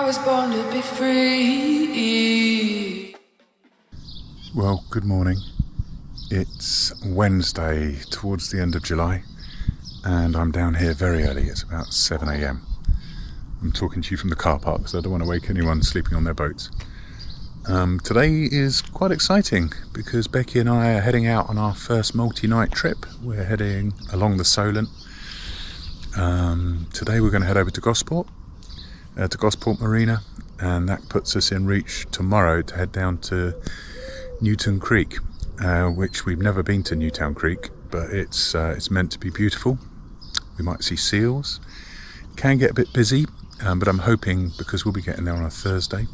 was born to be free. Well, good morning. It's Wednesday towards the end of July and I'm down here very early. It's about 7 a.m. I'm talking to you from the car park because I don't want to wake anyone sleeping on their boats. Today is quite exciting because Becky and I are heading out on our first multi-night trip. We're heading along the Solent. Today we're going to head over to Gosport Marina, and that puts us in reach tomorrow to head down to Newtown Creek, which we've never been to Newtown Creek, but it's meant to be beautiful. We might see seals. Can get a bit busy, but I'm hoping, because we'll be getting there on a Thursday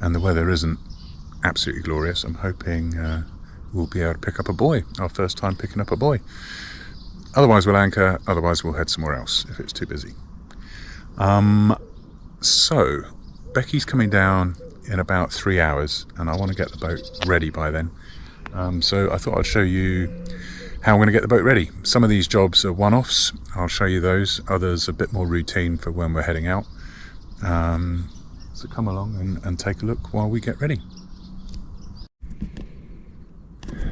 and the weather isn't absolutely glorious, I'm hoping we'll be able to pick up a buoy, our first time picking up a buoy. Otherwise we'll anchor, otherwise we'll head somewhere else if it's too busy. So Becky's coming down in about 3 hours and I want to get the boat ready by then. So I thought I'd show you how I'm going to get the boat ready. Some of these jobs are one-offs, I'll show you those. Others a bit more routine for when we're heading out. So come along and take a look while we get ready.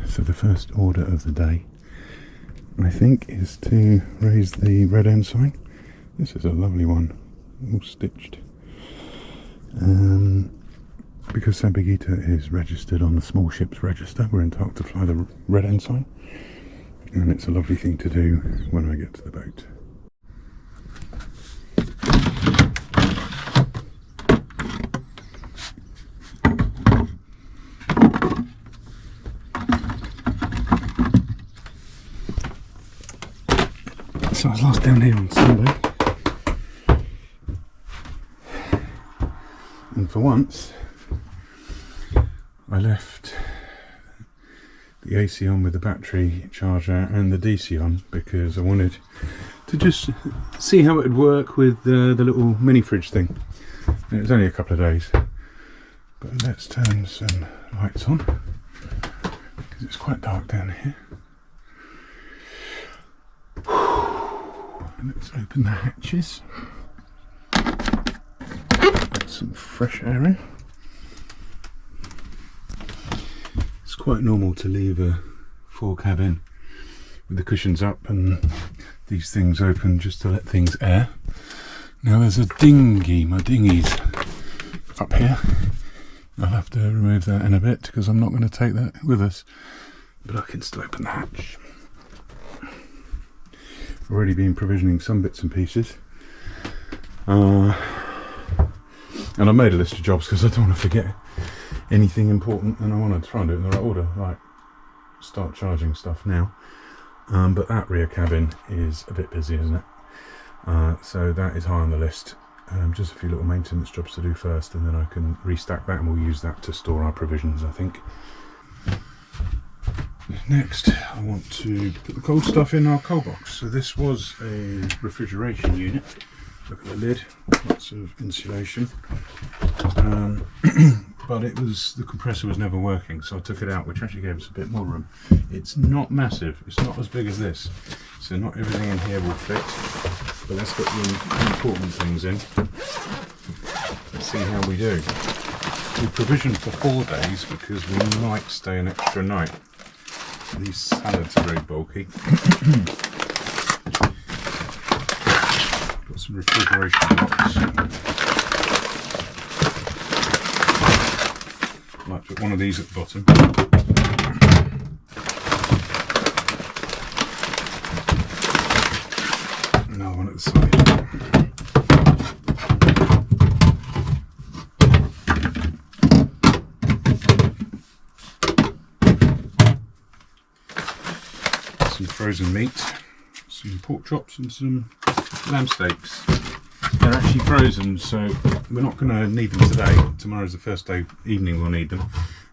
So the first order of the day, I think, is to raise the red end sign. This is a lovely one, all stitched. Because Sampaguita is registered on the small ships register, we're entitled to fly the red end sign, and it's a lovely thing to do when I get to the boat. So I was last down here on Sunday, and for once I left the AC on with the battery charger and the DC on because I wanted to just see how it would work with the little mini fridge thing. And it was only a couple of days, but let's turn some lights on because it's quite dark down here. Let's open the hatches. Get some fresh air in. It's quite normal to leave a fore cabin with the cushions up and these things open just to let things air. Now there's a dinghy, my dinghy's up here. I'll have to remove that in a bit because I'm not going to take that with us, but I can still open the hatch. Already been provisioning some bits and pieces, and I made a list of jobs because I don't want to forget anything important and I want to try and do it in the right order. Right, start charging stuff now, but that rear cabin is a bit busy, isn't it? So that is high on the list. Just a few little maintenance jobs to do first, and then I can restack that and we'll use that to store our provisions, I think. Next, I want to put the cold stuff in our cold box. So this was a refrigeration unit. Look at the lid, lots of insulation. But the compressor was never working, so I took it out, which actually gave us a bit more room. It's not massive, it's not as big as this, so not everything in here will fit. But let's get the important things in. Let's see how we do. We provisioned for 4 days because we might stay an extra night. These salads are very bulky. Got some refrigeration blocks. Might put one of these at the bottom. Another one at the side. Some frozen meat, some pork chops and some lamb steaks. They're actually frozen, so we're not going to need them today. Tomorrow's the first day evening we'll need them,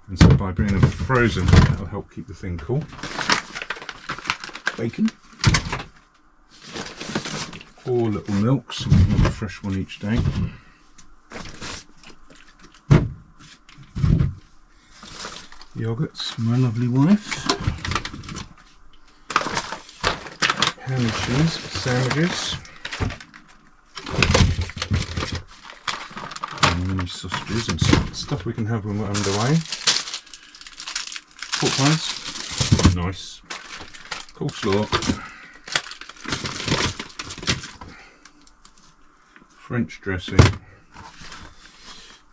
and so by bringing them frozen that'll help keep the thing cool. Bacon, 4 little milks, we'll have a fresh one each day. Yogurts for my lovely wife. Ham and cheese for sandwiches. mini sausages and stuff we can have when we're underway. Pork pies, nice. Coleslaw, French dressing,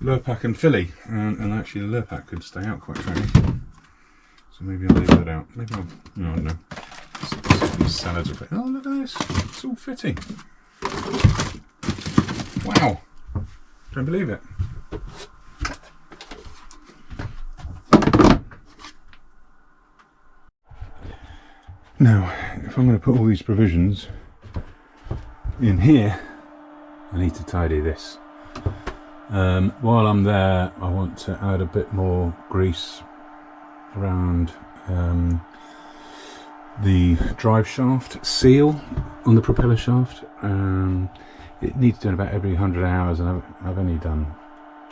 Lurpak and Philly, and actually the Lurpak could stay out quite frankly. So maybe I'll leave that out. Maybe I'll, no, I don't know. These salads are oh, look at this, it's all fitting. Wow, don't believe it. Now, if I'm going to put all these provisions in here, I need to tidy this. While I'm there, I want to add a bit more grease around the drive shaft seal on the propeller shaft. It needs doing about every 100 hours, and I've only done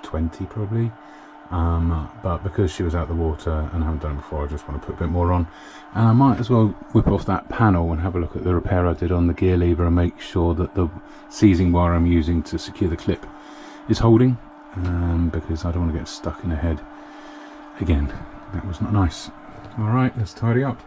20 probably. But because she was out the water and I haven't done it before, I just want to put a bit more on. And I might as well whip off that panel and have a look at the repair I did on the gear lever and make sure that the seizing wire I'm using to secure the clip is holding, because I don't want to get stuck in the head again. That was not nice. Alright, let's tidy up.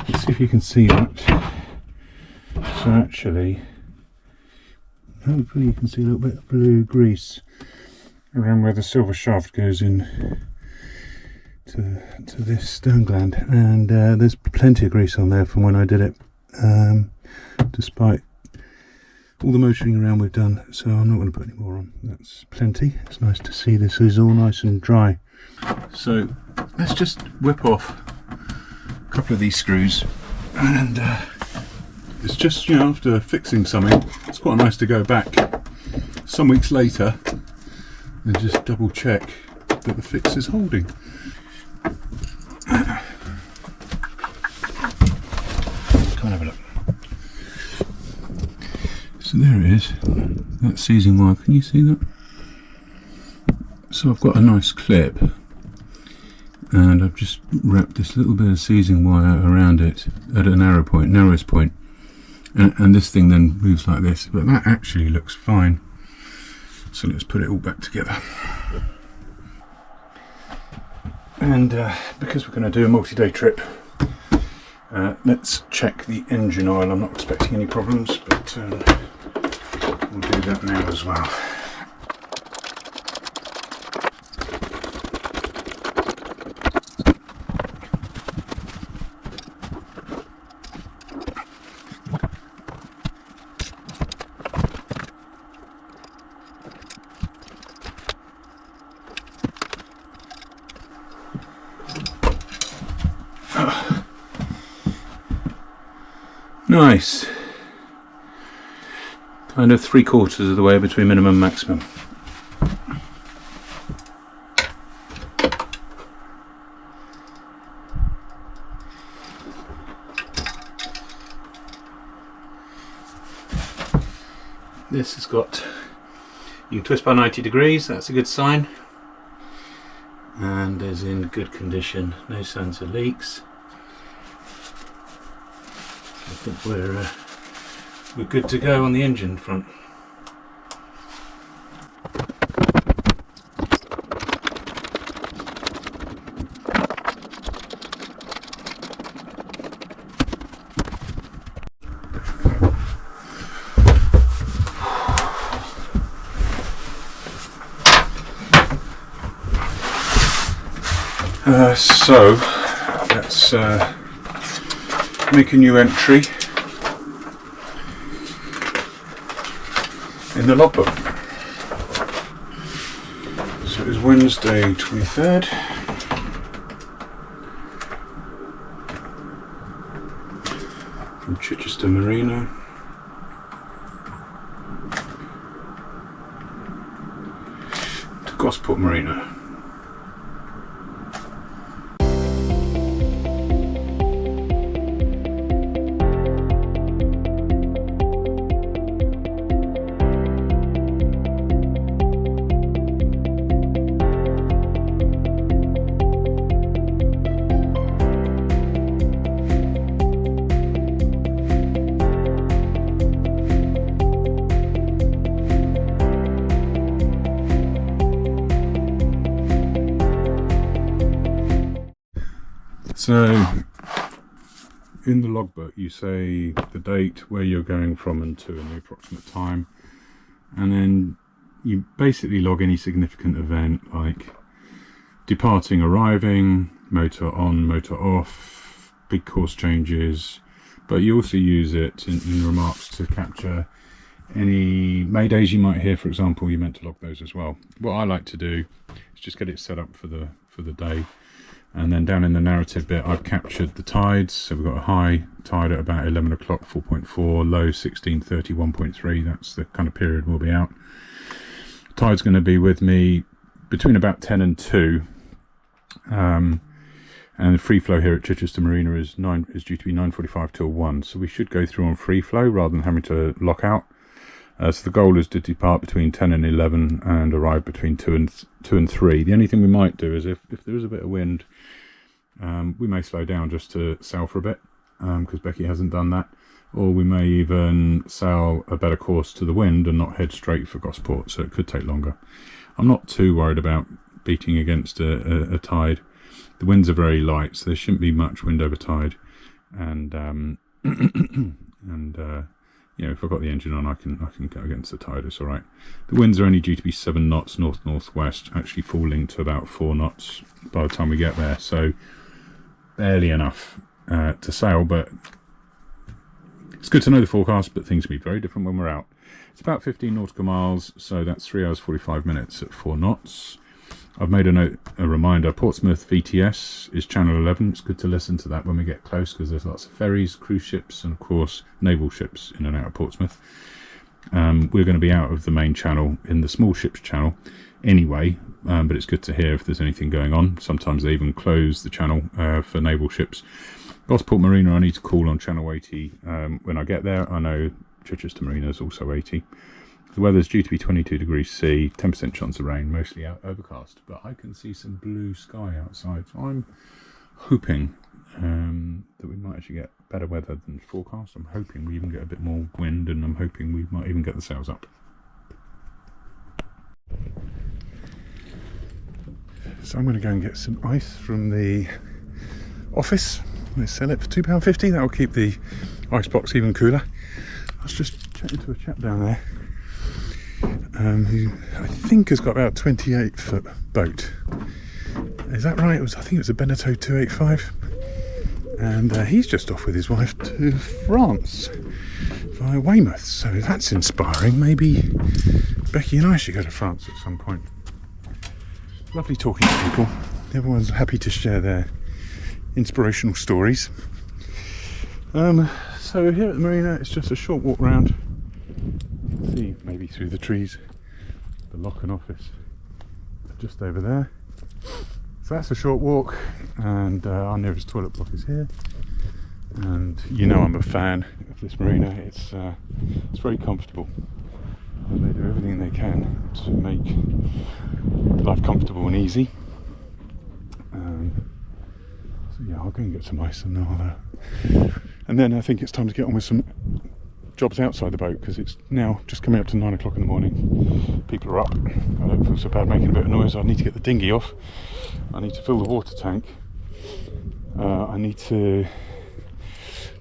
Let's see if you can see that. So actually, hopefully you can see a little bit of blue grease around where the silver shaft goes in to this stern gland, and there's plenty of grease on there from when I did it, despite all the motoring around we've done, so I'm not going to put any more on. That's plenty. It's nice to see this is all nice and dry. So let's just whip off a couple of these screws, and it's just, you know, after fixing something, it's quite nice to go back some weeks later and just double check that the fix is holding. Come and have a look. So there it is, that seizing wire, can you see that? So I've got a nice clip, and I've just wrapped this little bit of seizing wire around it at a narrowest point, and this thing then moves like this, but that actually looks fine. So let's put it all back together. And because we're going to do a multi-day trip, let's check the engine oil. I'm not expecting any problems, but we'll do that now as well. Nice. Kind of 3/4 of the way between minimum and maximum. This has got, you can twist by 90 degrees, that's a good sign, and is in good condition, no signs of leaks. I think we're good to go on the engine front. So let's make a new entry in the logbook. So it was Wednesday 23rd. From Chichester Marina. Gosport Marina. So, in the logbook you say the date, where you're going from and to, and the approximate time, and then you basically log any significant event like departing, arriving, motor on, motor off, big course changes, but you also use it in remarks to capture any maydays you might hear, for example. You meant to log those as well. What I like to do is just get it set up for the day. And then down in the narrative bit, I've captured the tides. So we've got a high tide at about 11 o'clock, 4.4, low 16:30, 1.3. That's the kind of period we'll be out. Tide's going to be with me between about 10 and 2. And the free flow here at Chichester Marina is due to be 9:45 till 1. So we should go through on free flow rather than having to lock out. So the goal is to depart between 10 and 11 and arrive between 2 and 3. The only thing we might do is if there is a bit of wind, we may slow down just to sail for a bit, because Becky hasn't done that. Or we may even sail a better course to the wind and not head straight for Gosport, so it could take longer. I'm not too worried about beating against a tide. The winds are very light, so there shouldn't be much wind over tide. And you know, if I've got the engine on, I can go against the tide. It's all right. The winds are only due to be 7 knots north-northwest, actually falling to about 4 knots by the time we get there. So barely enough to sail, but it's good to know the forecast. But things will be very different when we're out. It's about 15 nautical miles, so that's 3 hours 45 minutes at 4 knots. I've made a reminder, Portsmouth VTS is channel 11. It's good to listen to that when we get close, because there's lots of ferries, cruise ships, and of course naval ships in and out of Portsmouth. We're going to be out of the main channel in the small ships channel anyway, but it's good to hear if there's anything going on. Sometimes they even close the channel for naval ships. Gosport Marina, I need to call on channel 80 when I get there. I know Chichester Marina is also 80. The weather's due to be 22 degrees C, 10% chance of rain, mostly overcast, but I can see some blue sky outside, so I'm hoping that we might actually get better weather than forecast. I'm hoping we even get a bit more wind, and I'm hoping we might even get the sails up. So I'm going to go and get some ice from the office. They sell it for £2.50. That'll keep the ice box even cooler. I was just chatting to a chap down there, who I think has got about a 28-foot boat. Is that right? I think it was a Beneteau 285, and he's just off with his wife to France via Weymouth, so that's inspiring. Maybe Becky and I should go to France at some point. Lovely talking to people. Everyone's happy to share their inspirational stories. So here at the marina, it's just a short walk round. See, maybe through the trees, the lock-in office just over there. So that's a short walk, and our nearest toilet block is here. And you know I'm a fan of this marina. It's very comfortable, and they do everything they can to make life comfortable and easy. So yeah, I'll go and get some ice, and then I think it's time to get on with some jobs outside the boat, because it's now just coming up to 9 o'clock in the morning. People are up. I don't feel so bad making a bit of noise. I need to get the dinghy off. I need to fill the water tank. I need to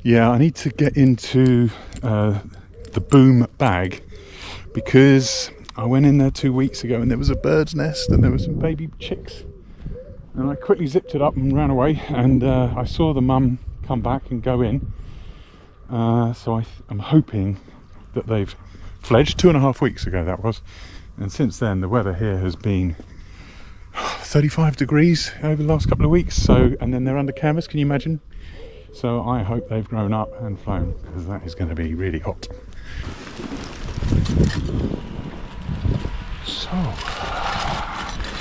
get into the boom bag, because I went in there 2 weeks ago and there was a bird's nest and there were some baby chicks, and I quickly zipped it up and ran away, and I saw the mum come back and go in. So I'm hoping that they've fledged. 2.5 weeks ago that was, and since then the weather here has been 35 degrees over the last couple of weeks. So, and then they're under canvas, can you imagine? So I hope they've grown up and flown, because that is going to be really hot. So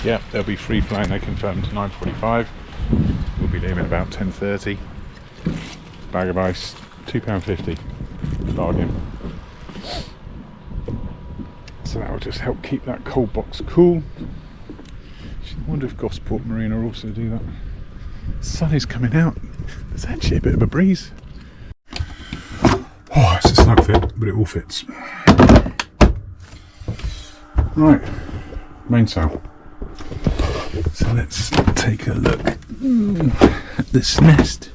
Yeah, they'll be free flying. They confirmed 9:45. We'll be leaving about 10:30. Bag of ice, £2.50. Bargain. So that will just help keep that cold box cool. I wonder if Gosport Marina also do that. The sun is coming out. There's actually a bit of a breeze. Oh, it's a snug fit, but it all fits. Right, mainsail. So let's take a look at this nest.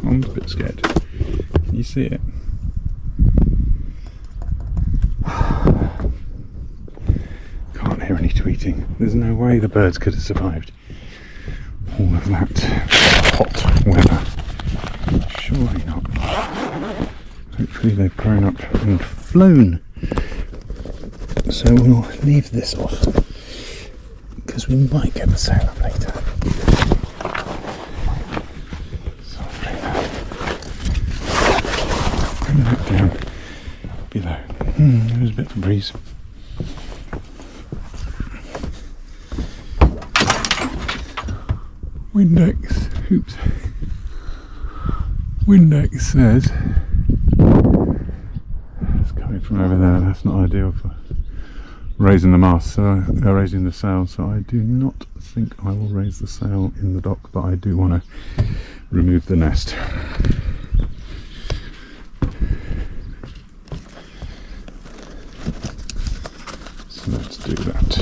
I'm a bit scared. Can you see it? Can't hear any tweeting. There's no way the birds could have survived all of that hot weather. Surely not. Hopefully they've grown up and flown. So we'll leave this off because we might get the sail up later. So bring that down below. There's a bit of a breeze. Windex, oops. Windex says it's coming from over there. That's not ideal for raising the mast, so raising the sail. So I do not think I will raise the sail in the dock, but I do want to remove the nest. So let's do that.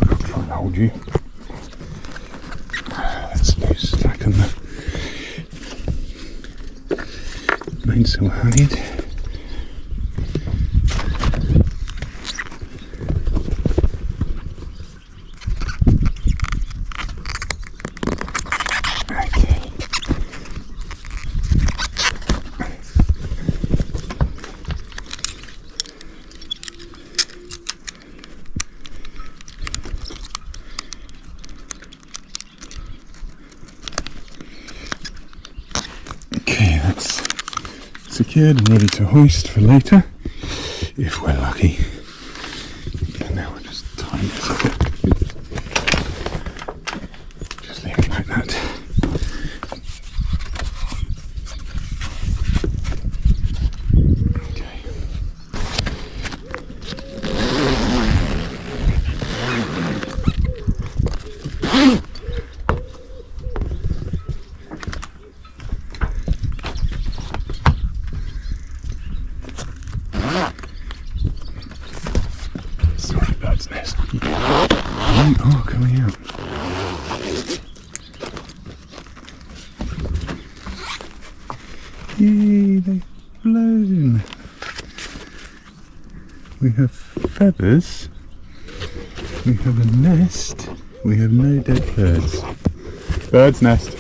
I'll try and hold you. Let's loose slacken the mainsail halyard. Okay, that's secured and ready to hoist for later, if we're lucky. And now we'll just time this a bit. Just leave it like that. Okay. Sorry, bird's nest. You are coming out. Yay, they've flown. We have feathers. We have a nest. We have no dead birds. Bird's nest.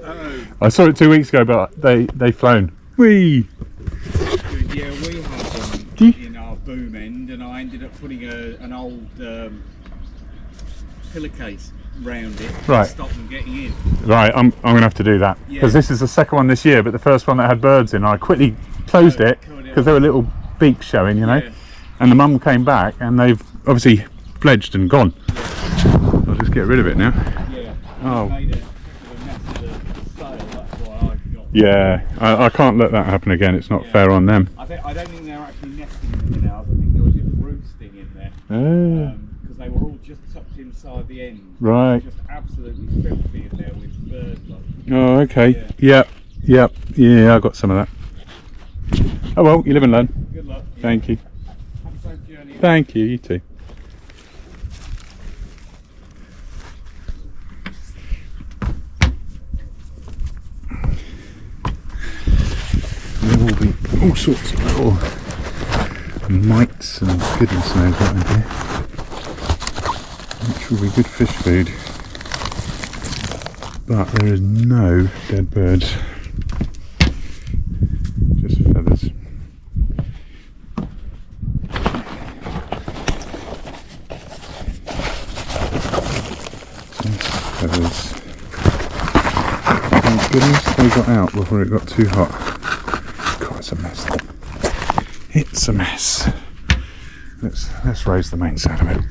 Oh. I saw it 2 weeks ago, but they've flown. Whee! Yeah, we had one in our boom end, and I ended up putting an old pillowcase round it Right. to stop them getting in. Right, I'm going to have to do that because this is the second one this year, but the first one that had birds in, I quickly closed it because there were little beaks showing, you know. Yeah. And the mum came back, and they've obviously fledged and gone. I'll just get rid of it now. Yeah. Oh. Made a mess of the sail, that's why I got. Yeah, I can't let that happen again. It's not fair on them. I don't think they're actually nesting in the canals. I think they were just roosting in there. Oh. Because they were all just tucked inside the end. Right. Just absolutely filthy in there with bird life. Oh, okay. Yeah, I got some of that. Oh well, you live and learn. Good luck. Yeah. Thank you. Have a safe journey. Thank you, you too. There will be all sorts of little mites and goodness knows what in here, which will be good fish food. But there is no dead birds, just feathers. Just feathers. Thank goodness they got out before it got too hot. God, it's a mess. It's a mess. Let's raise the mainsail a bit.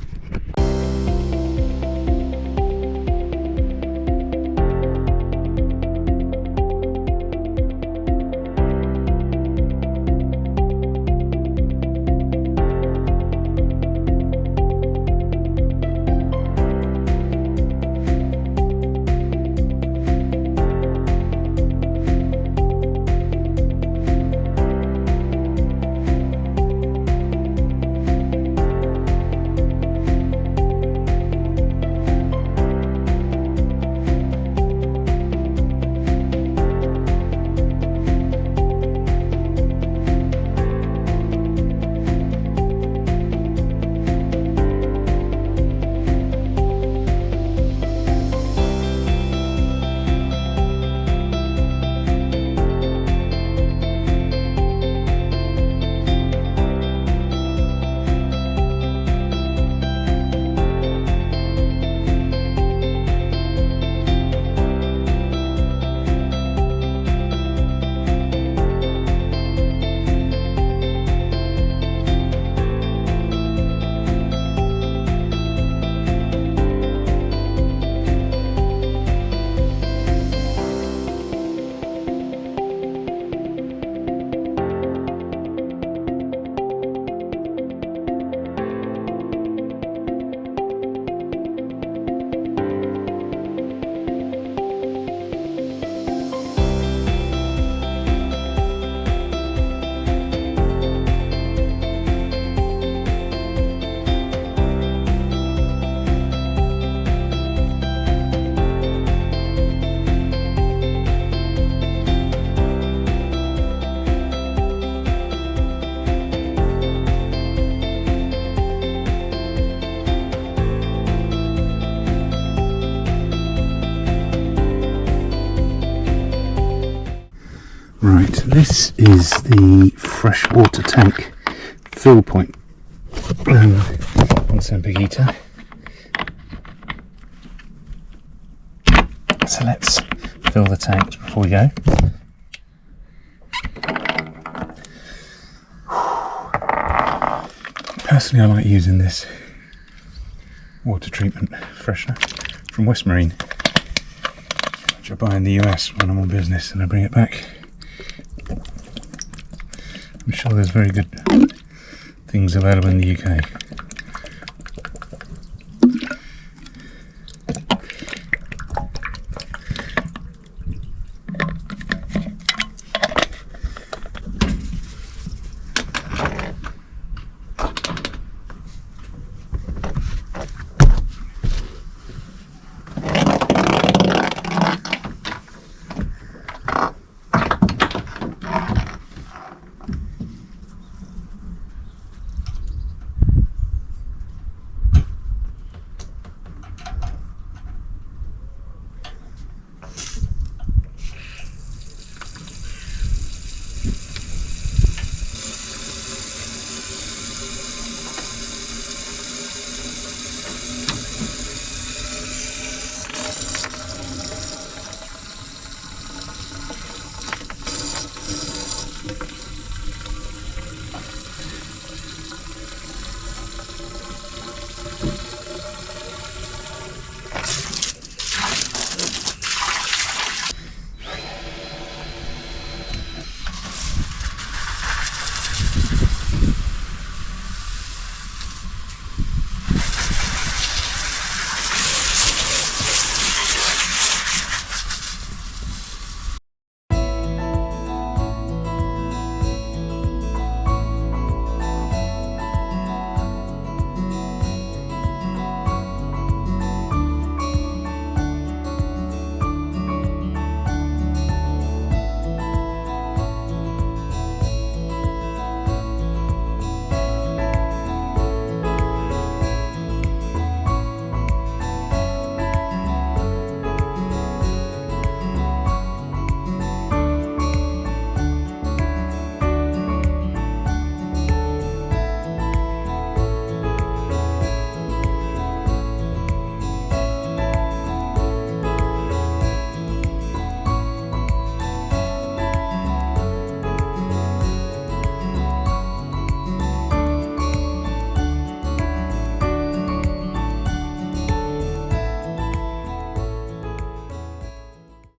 Right, this is the freshwater tank fill point on Sampaguita. So let's fill the tanks before we go. Personally, I like using this water treatment freshener from West Marine, which I buy in the US when I'm on business and I bring it back. I'm sure there's very good things available in the UK.